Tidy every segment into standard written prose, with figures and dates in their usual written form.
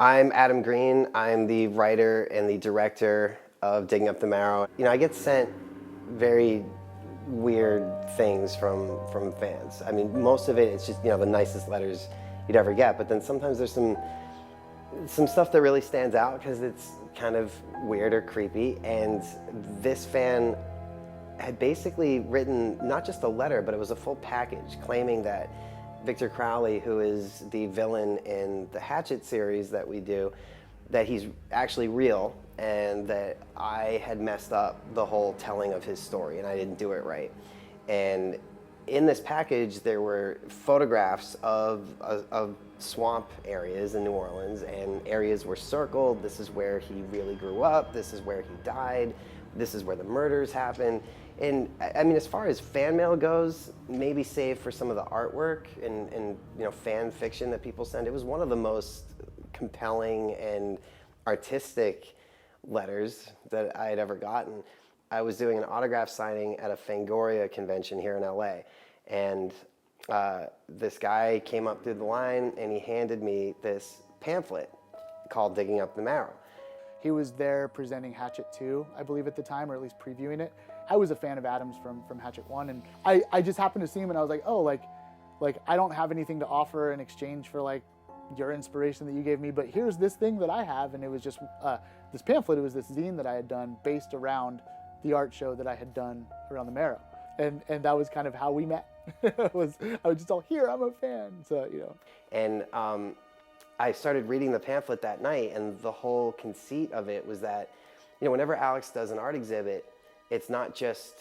I'm Adam Green. I'm the writer and the director of Digging Up the Marrow. You know, I get sent very weird things from fans. I mean, most of it, it's just, the nicest letters you'd ever get. But then sometimes there's some stuff that really stands out because it's kind of weird or creepy. And this fan had basically written not just a letter, but it was a full package claiming that Victor Crowley, who is the villain in the Hatchet series that we do, that he's actually real and that I had messed up the whole telling of his story and I didn't do it right. And in this package, there were photographs of swamp areas in New Orleans, and areas were circled. This is where he really grew up. This is where he died. This is where the murders happened. And I mean, as far as fan mail goes, maybe save for some of the artwork and fan fiction that people send, it was one of the most compelling and artistic letters that I had ever gotten. I was doing an autograph signing at a Fangoria convention here in LA, and this guy came up through the line and he handed me this pamphlet called Digging Up the Marrow. He was there presenting Hatchet 2, I believe at the time, or at least previewing it. I was a fan of Adam's from Hatchet 1, and I just happened to see him and I was like, oh, like I don't have anything to offer in exchange for like your inspiration that you gave me, but here's this thing that I have. And it was just this pamphlet. It was this zine that I had done based around the art show that I had done around the Marrow. And that was kind of how we met. I was just all, here, I'm a fan, so, And I started reading the pamphlet that night, and the whole conceit of it was that, whenever Alex does an art exhibit, it's not just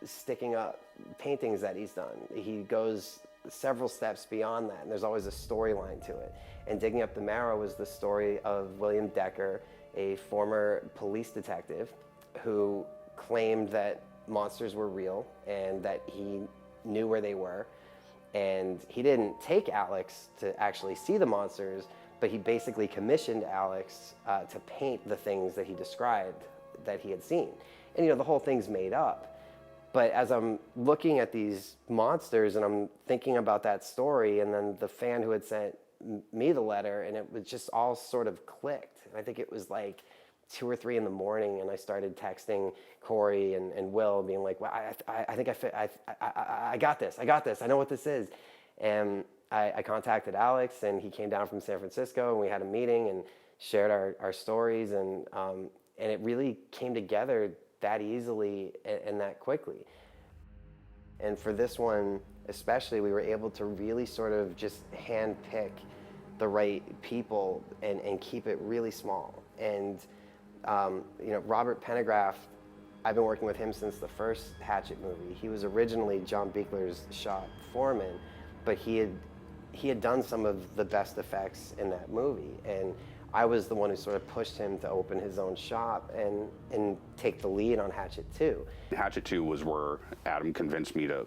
sticking up paintings that he's done. He goes several steps beyond that, and there's always a storyline to it. And Digging Up the Marrow was the story of William Decker, a former police detective who claimed that monsters were real and that he knew where they were. And he didn't take Alex to actually see the monsters, but he basically commissioned Alex to paint the things that he described that he had seen. And the whole thing's made up. But as I'm looking at these monsters and I'm thinking about that story, and then the fan who had sent me the letter, and it was just all sort of clicked. And I think it was like 2 or 3 in the morning, and I started texting Corey and Will, being like, well, I think I got this, I know what this is. And I contacted Alex, and he came down from San Francisco, and we had a meeting and shared our stories, and it really came together that easily and that quickly. And for this one especially, we were able to really sort of just hand pick the right people and keep it really small. And Robert Pendergraft, I've been working with him since the first Hatchet movie. He was originally John Buechler's shop foreman, but he had done some of the best effects in that movie. And I was the one who sort of pushed him to open his own shop and take the lead on Hatchet 2. Hatchet 2 was where Adam convinced me to,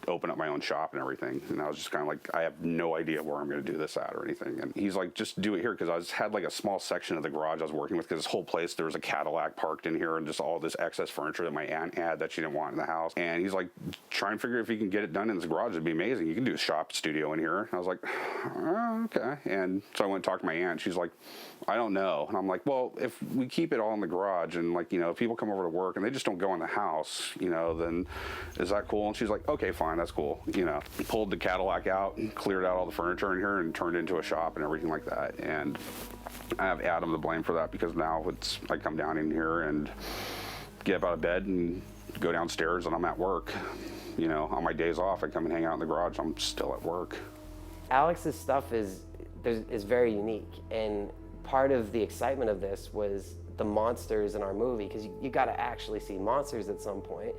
open up my own shop and everything. And I was just kind of like, I have no idea where I'm going to do this at or anything. And he's like, just do it here. Because I had like a small section of the garage I was working with, because this whole place, there was a Cadillac parked in here and just all this excess furniture that my aunt had that she didn't want in the house. And he's like, try and figure if you can get it done in this garage. It'd be amazing. You can do a shop studio in here. And I was like, oh, okay. And so I went and talked to my aunt. She's like, I don't know. And I'm like, well, if we keep it all in the garage and like, if people come over to work and they just don't go in the house, then is that cool? And she's like, okay, fine, that's cool. Pulled the Cadillac out and cleared out all the furniture in here and turned it into a shop and everything like that. And I have Adam to blame for that, because now I come down in here and get up out of bed and go downstairs and I'm at work. On my days off, I come and hang out in the garage. I'm still at work. Alex's stuff is very unique, and part of the excitement of this was the monsters in our movie, because you got to actually see monsters at some point.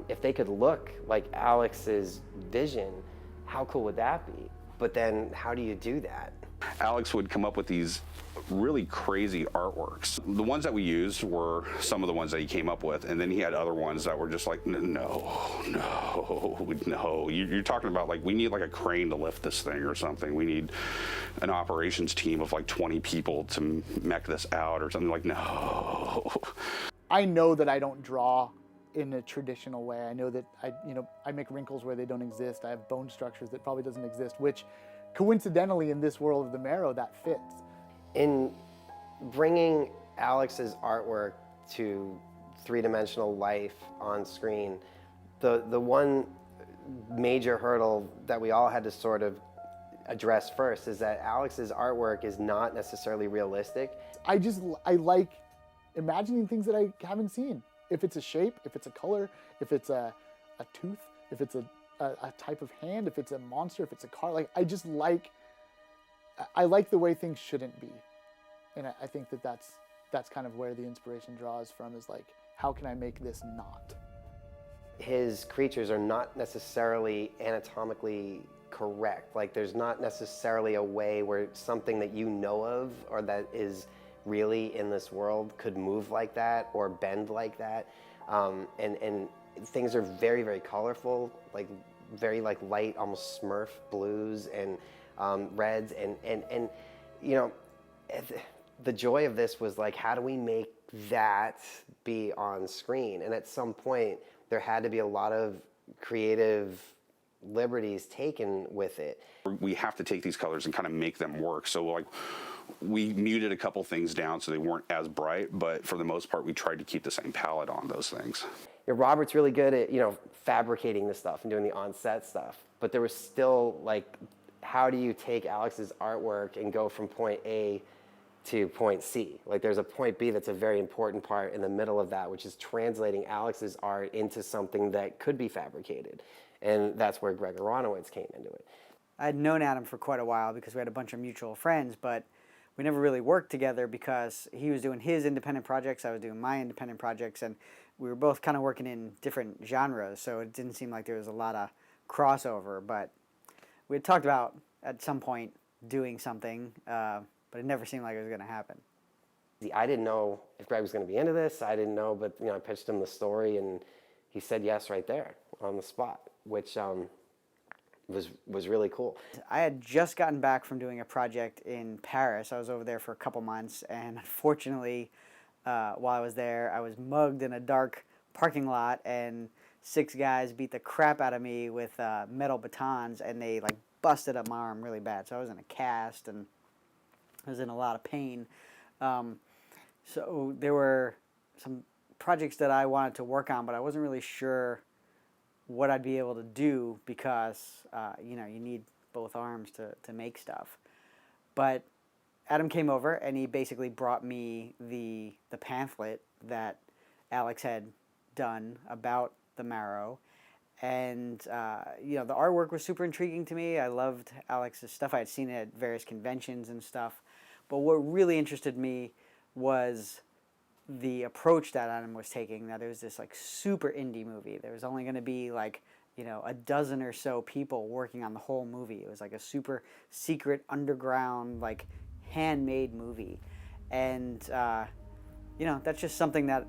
If they could look like Alex's vision, how cool would that be? But then how do you do that? Alex would come up with these really crazy artworks. The ones that we used were some of the ones that he came up with, and then he had other ones that were just like, no. You're talking about like, we need like a crane to lift this thing or something. We need an operations team of like 20 people to mech this out or something. Like, no. I know that I don't draw in a traditional way. I know that I make wrinkles where they don't exist. I have bone structures that probably doesn't exist, which coincidentally in this world of the Marrow, that fits. In bringing Alex's artwork to three-dimensional life on screen, the one major hurdle that we all had to sort of address first is that Alex's artwork is not necessarily realistic. I like imagining things that I haven't seen. If it's a shape, if it's a color, if it's a tooth, if it's a type of hand, if it's a monster, if it's a car, like I like the way things shouldn't be. And I think that's kind of where the inspiration draws from, is like, how can I make this not? His creatures are not necessarily anatomically correct. Like, there's not necessarily a way where something that you know of or that is really in this world could move like that or bend like that. And things are very, very colorful, like very like light, almost Smurf blues and reds. And you know, the joy of this was like, how do we make that be on screen? And at some point, there had to be a lot of creative liberties taken with it. We have to take these colors and kind of make them work. So like, we muted a couple things down so they weren't as bright, but for the most part, we tried to keep the same palette on those things. You know, Robert's really good at, fabricating the stuff and doing the on-set stuff, but there was still like, how do you take Alex's artwork and go from point A to point C? Like, there's a point B that's a very important part in the middle of that, which is translating Alex's art into something that could be fabricated. And that's where Greg Aronowitz came into it. I'd known Adam for quite a while because we had a bunch of mutual friends, but we never really worked together because he was doing his independent projects, I was doing my independent projects, and we were both kind of working in different genres, so it didn't seem like there was a lot of crossover. But we had talked about at some point doing something, but it never seemed like it was going to happen. I didn't know if Greg was going to be into this. I didn't know, but I pitched him the story, and he said yes right there on the spot, which was really cool. I had just gotten back from doing a project in Paris. I was over there for a couple months, and unfortunately, while I was there, I was mugged in a dark parking lot, and 6 guys beat the crap out of me with metal batons, and they like busted up my arm really bad. So I was in a cast, and I was in a lot of pain. So there were some projects that I wanted to work on, but I wasn't really sure what I'd be able to do because, you need both arms to make stuff. But Adam came over and he basically brought me the pamphlet that Alex had done about the Marrow. And, the artwork was super intriguing to me. I loved Alex's stuff. I had seen it at various conventions and stuff. But what really interested me was the approach that Adam was taking, that it was this like super indie movie. There was only going to be like, a dozen or so people working on the whole movie. It was like a super secret underground, like handmade movie. And, that's just something that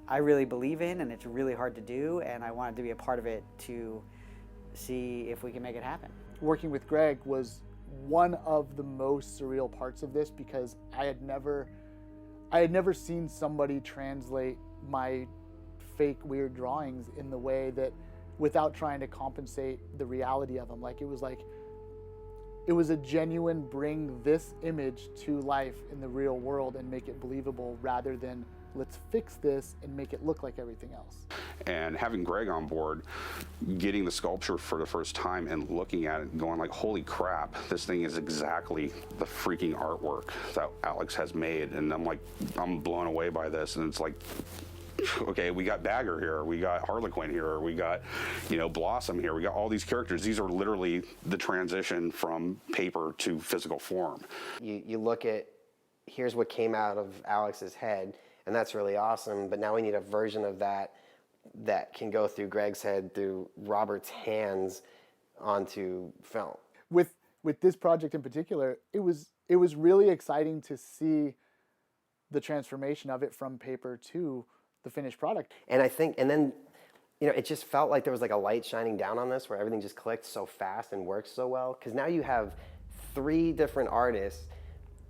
I really believe in, and it's really hard to do. And I wanted to be a part of it to see if we can make it happen. Working with Greg was one of the most surreal parts of this, because I had never seen somebody translate my fake weird drawings in the way that, without trying to compensate the reality of them. Like, it was a genuine bring this image to life in the real world and make it believable, rather than let's fix this and make it look like everything else. And having Greg on board, getting the sculpture for the first time and looking at it and going like, holy crap, this thing is exactly the freaking artwork that Alex has made. And I'm blown away by this. And it's like, okay, we got Bagger here, we got Harlequin here, we got, Blossom here, we got all these characters. These are literally the transition from paper to physical form. You look at, here's what came out of Alex's head, and that's really awesome, but now we need a version of that can go through Greg's head, through Robert's hands, onto film. With this project in particular, it was really exciting to see the transformation of it from paper to the finished product. And I think, and then, it just felt like there was like a light shining down on this, where everything just clicked so fast and worked so well. Because now you have 3 different artists,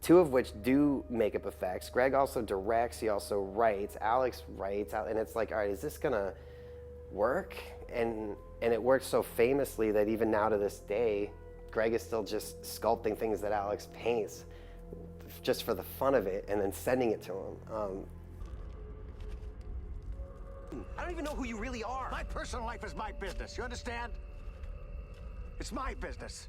2 of which do makeup effects. Greg also directs, he also writes, Alex writes, and it's like, all right, is this gonna work? And it works so famously that even now to this day, Greg is still just sculpting things that Alex paints just for the fun of it and then sending it to him. I don't even know who you really are. My personal life is my business, you understand? It's my business.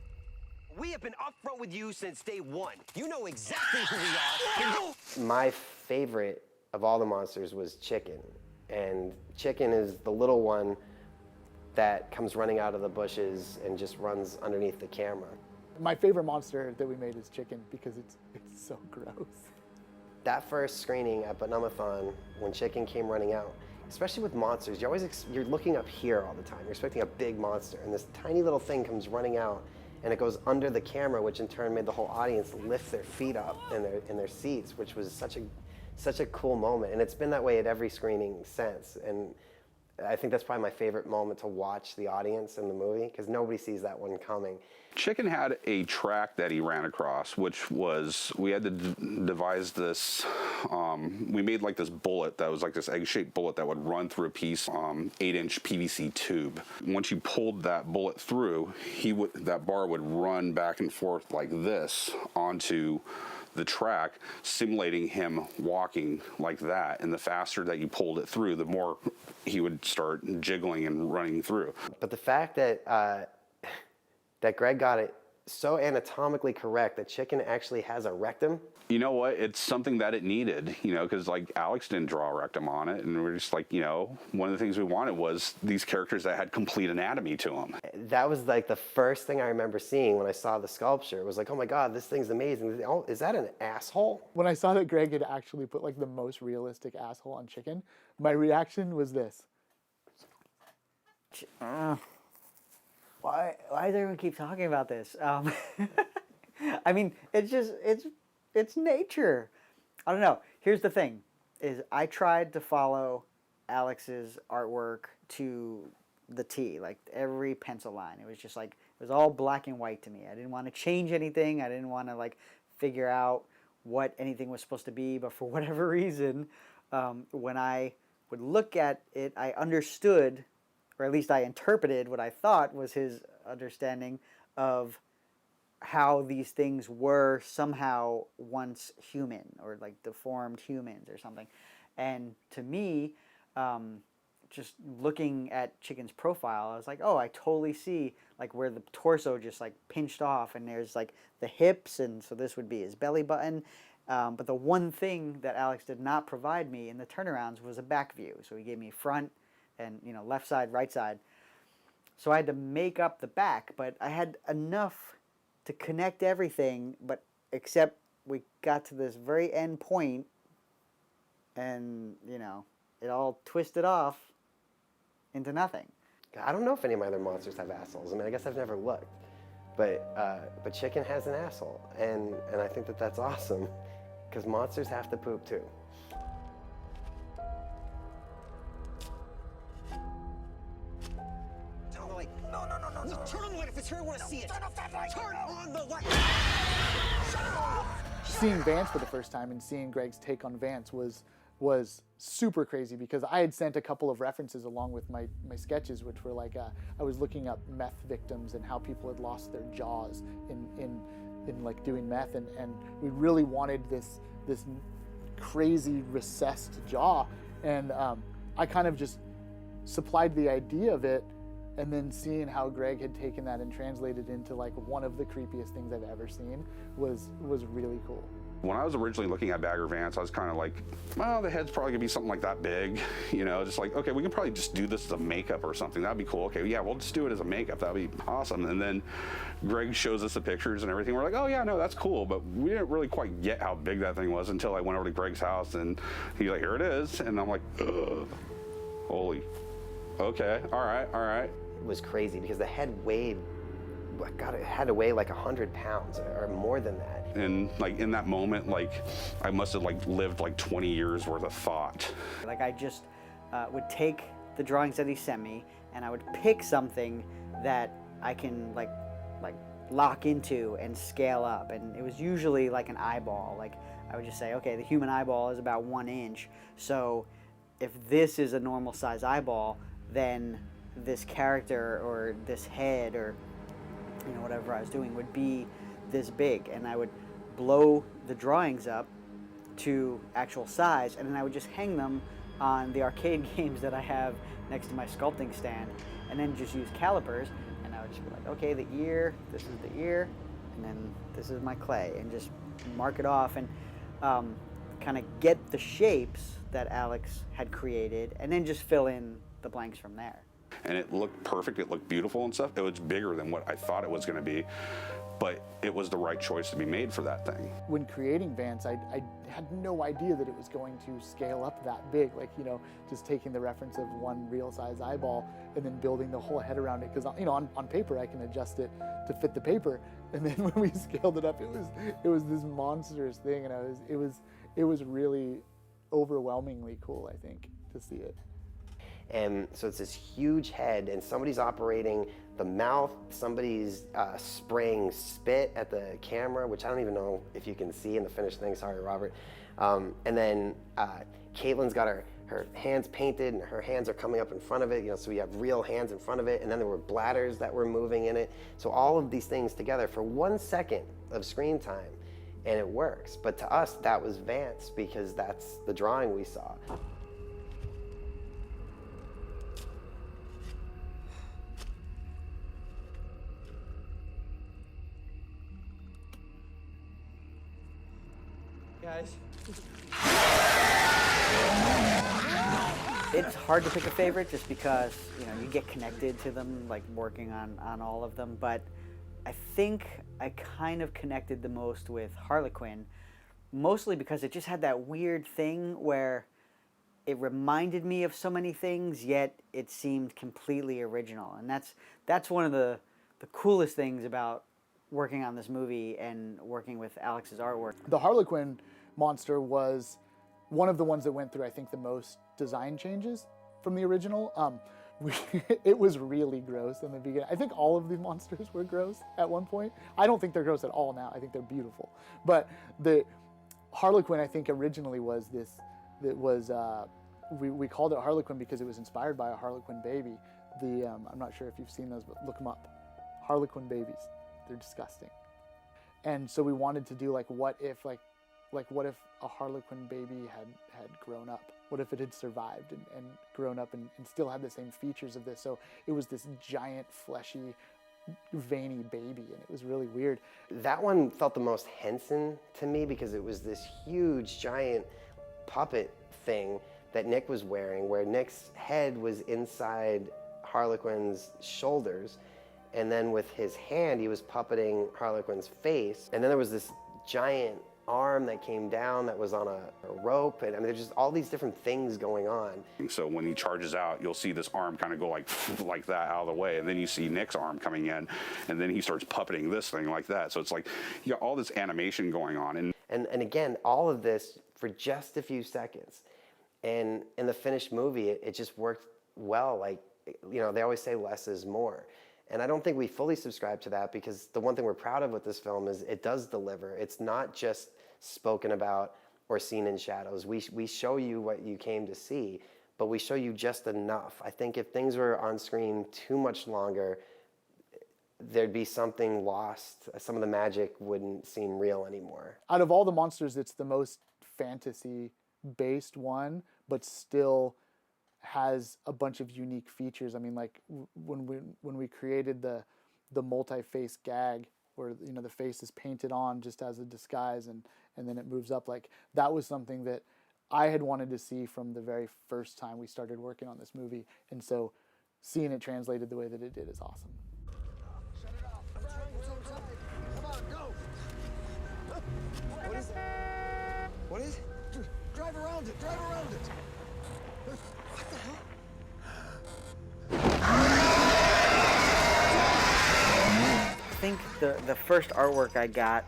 We have been upfront with you since day one. You know exactly who we are. My favorite of all the monsters was Chicken. And Chicken is the little one that comes running out of the bushes and just runs underneath the camera. My favorite monster that we made is Chicken because it's so gross. That first screening at Bonamathon, when Chicken came running out, especially with monsters, you're looking up here all the time. You're expecting a big monster, and this tiny little thing comes running out, and it goes under the camera, which in turn made the whole audience lift their feet up in their seats, which was such a cool moment. And it's been that way at every screening since. And I think that's probably my favorite moment to watch the audience in the movie, because nobody sees that one coming. Chicken had a track that he ran across, which was, we had to devise this, we made like this bullet that was like this egg-shaped bullet that would run through a piece 8-inch PVC tube. Once you pulled that bullet through, that bar would run back and forth like this onto the track, simulating him walking like that. And the faster that you pulled it through, the more he would start jiggling and running through. But the fact that that Greg got it so anatomically correct that Chicken actually has a rectum. You know what? It's something that it needed, you know, because like Alex didn't draw a rectum on it, and we're just like, you know, one of the things we wanted was these characters that had complete anatomy to them. That was like the first thing I remember seeing when I saw the sculpture. It was like, oh my God, this thing's amazing. Oh, is that an asshole? When I saw that Greg had actually put like the most realistic asshole on Chicken, my reaction was this. Why does everyone keep talking about this? I mean, it's nature. I don't know. Here's the thing, is I tried to follow Alex's artwork to the T, like every pencil line. It was just like, it was all black and white to me. I didn't want to change anything. I didn't want to like figure out what anything was supposed to be, but for whatever reason, when I would look at it, I understood, or at least I interpreted what I thought was his understanding of how these things were somehow once human, or like deformed humans or something. And to me, just looking at Chicken's profile, I was like, oh, I totally see like where the torso just like pinched off, and there's like the hips, and so this would be his belly button. But the one thing that Alex did not provide me in the turnarounds was a back view. So he gave me front and, you know, left side, right side. So I had to make up the back, but I had enough to connect everything, but except we got to this very end point, and, you know, it all twisted off into nothing. I don't know if any of my other monsters have assholes. I mean, I guess I've never looked. But Chicken has an asshole, and I think that that's awesome, because monsters have to poop too. No, turn on the light if it's here, I want to see it. Turn off that light. Turn on the light. Seeing Vance for the first time and seeing Greg's take on Vance was super crazy, because I had sent a couple of references along with my sketches, which were like, I was looking up meth victims and how people had lost their jaws in like doing meth, and we really wanted this crazy recessed jaw, and I kind of just supplied the idea of it. And then seeing how Greg had taken that and translated into like one of the creepiest things I've ever seen was really cool. When I was originally looking at Bagger Vance, I was kind of like, well, the head's probably gonna be something like that big, you know, just like, okay, we can probably just do this as a makeup or something. That'd be cool. Okay, yeah, we'll just do it as a makeup. That'd be awesome. And then Greg shows us the pictures and everything. We're like, oh yeah, no, that's cool. But we didn't really quite get how big that thing was until I went over to Greg's house, and he's like, here it is. And I'm like, ugh, holy, okay, all right. It was crazy because the head weighed, God, it had to weigh like 100 pounds or more than that. And like in that moment, like I must have like lived like 20 years worth of thought. Like I just would take the drawings that he sent me, and I would pick something that I can like lock into and scale up. And it was usually like an eyeball. Like I would just say, okay, the human eyeball is about 1 inch. So if this is a normal size eyeball, then this character or this head or you know, whatever I was doing would be this big, and I would blow the drawings up to actual size, and then I would just hang them on the arcade games that I have next to my sculpting stand, and then just use calipers, and I would just be like, okay, the ear, this is the ear, and then this is my clay, and just mark it off, and kind of get the shapes that Alex had created, and then just fill in the blanks from there. And it looked perfect, it looked beautiful and stuff. It was bigger than what I thought it was gonna be, but it was the right choice to be made for that thing. When creating Vance, I had no idea that it was going to scale up that big. Like, you know, just taking the reference of one real size eyeball and then building the whole head around it. Because, you know, on paper, I can adjust it to fit the paper. And then when we scaled it up, it was this monstrous thing. And it was really overwhelmingly cool, I think, to see it. And so it's this huge head, and somebody's operating the mouth, somebody's spraying spit at the camera, which I don't even know if you can see in the finished thing, sorry, Robert. And then Caitlin's got her hands painted, and her hands are coming up in front of it, you know, so we have real hands in front of it, and then there were bladders that were moving in it. So all of these things together for 1 second of screen time, and it works. But to us, that was Vance, because that's the drawing we saw. Guys. It's hard to pick a favorite just because, you know, you get connected to them, like working on all of them, but I think I kind of connected the most with Harlequin, mostly because it just had that weird thing where it reminded me of so many things, yet it seemed completely original. And that's one of the coolest things about working on this movie and working with Alex's artwork. The Harlequin monster was one of the ones that went through, I think, the most design changes from the original. It was really gross in the beginning. I think all of the monsters were gross at one point. I don't think they're gross at all now. I think they're beautiful. But the Harlequin, I think, originally was this, that was, we called it Harlequin because it was inspired by a Harlequin baby. I'm not sure if you've seen those, but look them up. Harlequin babies. They're disgusting. And so we wanted to do what if a Harlequin baby had grown up? What if it had survived and grown up and still had the same features of this? So it was this giant, fleshy, veiny baby, and it was really weird. That one felt the most Henson to me because it was this huge, giant puppet thing that Nick was wearing, where Nick's head was inside Harlequin's shoulders, and then with his hand, he was puppeting Harlequin's face. And then there was this giant arm that came down that was on a rope. And I mean, there's just all these different things going on. So when he charges out, you'll see this arm kind of go like that out of the way. And then you see Nick's arm coming in, and then he starts puppeting this thing like that. So it's like, you got all this animation going on. And again, all of this for just a few seconds. And in the finished movie, it just worked well. Like, you know, they always say less is more. And I don't think we fully subscribe to that, because the one thing we're proud of with this film is it does deliver. It's not just spoken about or seen in shadows. We show you what you came to see, but we show you just enough. I think if things were on screen too much longer, there'd be something lost. Some of the magic wouldn't seem real anymore. Out of all the monsters, it's the most fantasy-based one, but still has a bunch of unique features. I mean, like when we created the multi-face gag, where, you know, the face is painted on just as a disguise, and then it moves up, like that was something that I had wanted to see from the very first time we started working on this movie, and so seeing it translated the way that it did is awesome. Shut it off. The triangle's outside. Come on, go. What is it? What is it? Drive around it. Drive around it. What the hell? I think the first artwork I got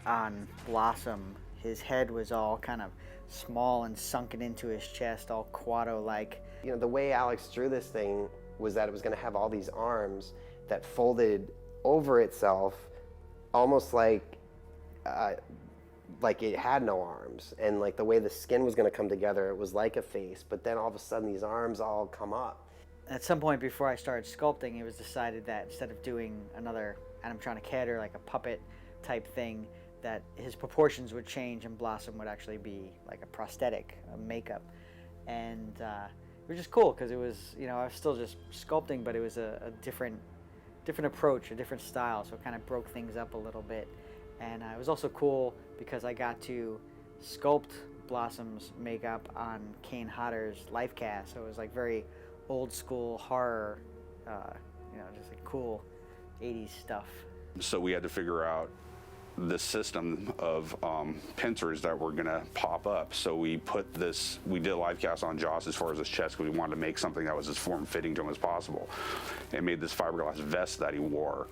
on Blossom, his head was all kind of small and sunken into his chest, all Quado-like. You know, the way Alex drew this thing was that it was going to have all these arms that folded over itself, almost like it had no arms. And like the way the skin was going to come together, it was like a face, but then all of a sudden these arms all come up. At some point before I started sculpting, it was decided that instead of doing another animatronic or like a puppet type thing, that his proportions would change and Blossom would actually be like a prosthetic, a makeup. And it was just cool because it was, you know, I was still just sculpting, but it was a different approach, a different style, so it kind of broke things up a little bit. And it was also cool because I got to sculpt Blossom's makeup on Kane Hodder's life cast, so it was like very old school horror, you know, just like cool 80s stuff. So we had to figure out the system of pincers that were gonna pop up. So we did a live cast on Joss as far as his chest because we wanted to make something that was as form-fitting to him as possible. And made this fiberglass vest that he wore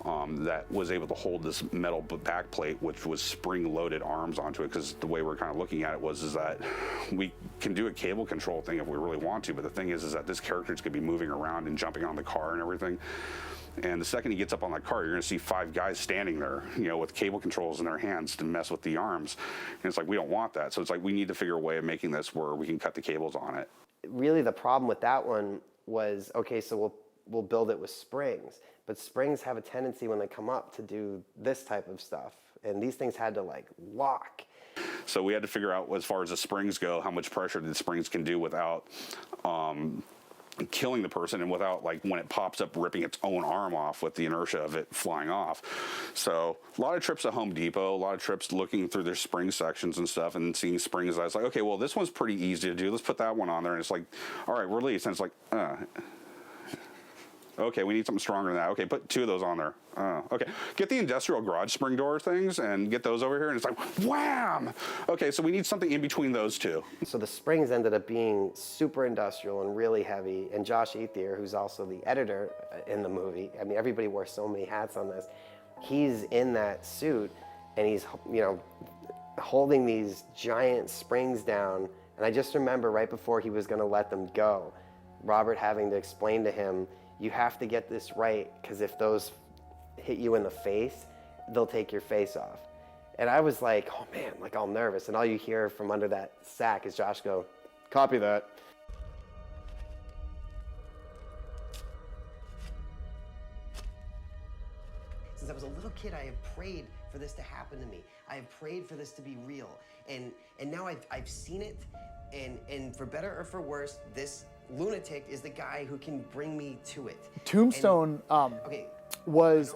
that was able to hold this metal back plate, which was spring-loaded arms onto it, because the way we're kind of looking at it is that we can do a cable control thing if we really want to, but the thing is that this character is gonna be moving around and jumping on the car and everything. And the second he gets up on that car, you're going to see 5 guys standing there, you know, with cable controls in their hands to mess with the arms. And it's like, we don't want that. So it's like, we need to figure a way of making this where we can cut the cables on it. Really, the problem with that one was, okay, so we'll build it with springs, but springs have a tendency when they come up to do this type of stuff, and these things had to like lock. So we had to figure out, as far as the springs go, how much pressure the springs can do without killing the person, and without, like, when it pops up, ripping its own arm off with the inertia of it flying off. So a lot of trips at Home Depot, a lot of trips looking through their spring sections and stuff and seeing springs. I was like, okay, well, this one's pretty easy to do. Let's put that one on there. And it's like, all right, release. And it's like, okay, we need something stronger than that. Okay, put 2 of those on there. Okay, get the industrial garage spring door things and get those over here. And it's like, wham! Okay, so we need something in between those 2. So the springs ended up being super industrial and really heavy. And Josh Ethier, who's also the editor in the movie, I mean, everybody wore so many hats on this. He's in that suit and he's, you know, holding these giant springs down. And I just remember right before he was going to let them go, Robert having to explain to him, you have to get this right, because if those hit you in the face, they'll take your face off. And I was like, oh man, like all nervous. And all you hear from under that sack is Josh go, copy that. Since I was a little kid, I have prayed for this to happen to me. I have prayed for this to be real. And now I've seen it, and for better or for worse, this lunatic is the guy who can bring me to it. Tombstone Okay. was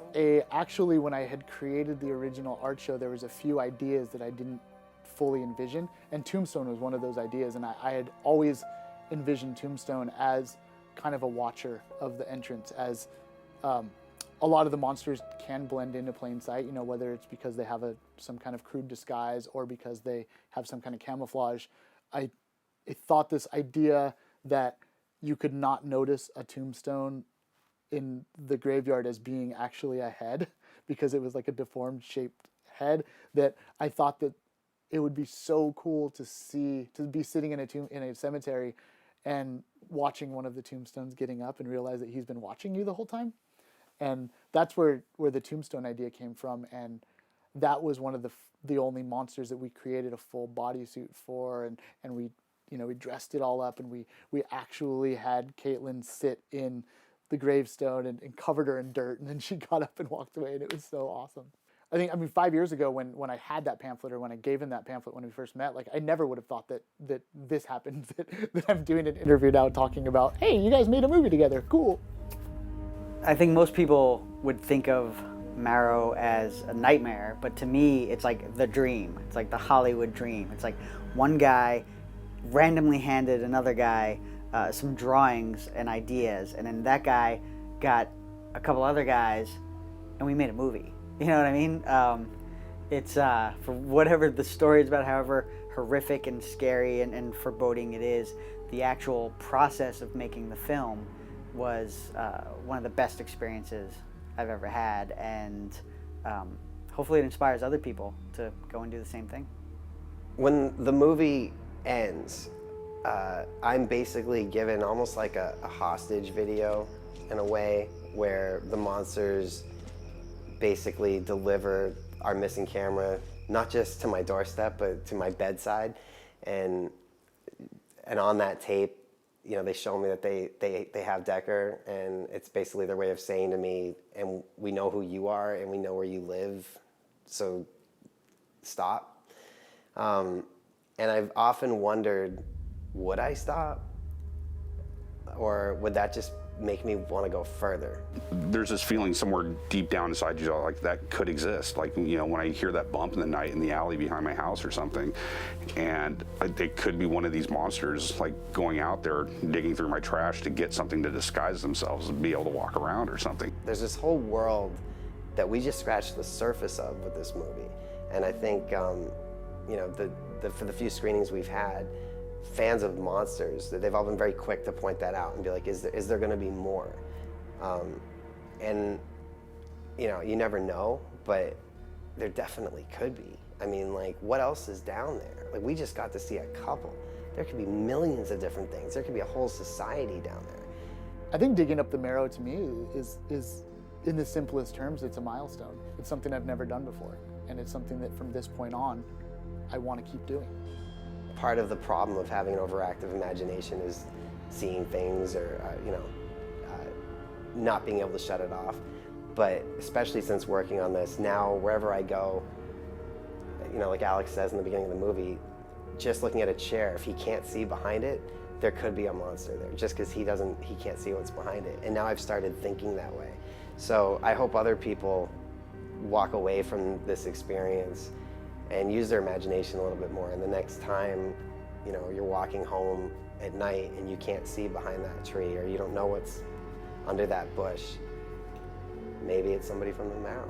actually, when I had created the original art show, there was a few ideas that I didn't fully envision, and Tombstone was one of those ideas. And I had always envisioned Tombstone as kind of a watcher of the entrance, as a lot of the monsters can blend into plain sight, you know, whether it's because they have some kind of crude disguise or because they have some kind of camouflage. I thought this idea that you could not notice a tombstone in the graveyard as being actually a head, because it was like a deformed shaped head, that I thought that it would be so cool to be sitting in a cemetery and watching one of the tombstones getting up and realize that he's been watching you the whole time. And that's where the tombstone idea came from. And that was one of the only monsters that we created a full bodysuit for, and we, you know, we dressed it all up, and we actually had Caitlin sit in the gravestone and covered her in dirt, and then she got up and walked away, and it was so awesome. I mean 5 years ago when I had that pamphlet, or when I gave him that pamphlet when we first met, like, I never would have thought that this happened, that I'm doing an interview now talking about, hey, you guys made a movie together, cool. I think most people would think of Marrow as a nightmare, but to me, it's like the dream. It's like the Hollywood dream. It's like one guy randomly handed another guy some drawings and ideas, and then that guy got a couple other guys, and we made a movie. You know what I mean? It's for whatever the story is about, however horrific and scary and foreboding it is, the actual process of making the film was one of the best experiences I've ever had, and hopefully it inspires other people to go and do the same thing. When the movie ends, I'm basically given almost like a hostage video in a way, where the monsters basically deliver our missing camera, not just to my doorstep, but to my bedside. And on that tape, you know, they show me that they have Decker, and it's basically their way of saying to me, and we know who you are, and we know where you live, so stop. And I've often wondered, would I stop? Or would that just make me want to go further? There's this feeling somewhere deep down inside you, like that could exist. Like, you know, when I hear that bump in the night in the alley behind my house or something, and it could be one of these monsters like going out there digging through my trash to get something to disguise themselves and be able to walk around or something. There's this whole world that we just scratched the surface of with this movie. And I think, you know, for the few screenings we've had, fans of monsters, they've all been very quick to point that out and be like, is there going to be more? And, you know, you never know, but there definitely could be. I mean, like, what else is down there? Like, we just got to see a couple. There could be millions of different things. There could be a whole society down there. I think digging up the Marrow to me is in the simplest terms, it's a milestone. It's something I've never done before. And it's something that from this point on, I want to keep doing. Part of the problem of having an overactive imagination is seeing things or, you know, not being able to shut it off. But especially since working on this, now wherever I go, you know, like Alex says in the beginning of the movie, just looking at a chair, if he can't see behind it, there could be a monster there, just because he can't see what's behind it. And now I've started thinking that way. So I hope other people walk away from this experience and use their imagination a little bit more. And the next time, you know, you're walking home at night and you can't see behind that tree, or you don't know what's under that bush, maybe it's somebody from the Marrow.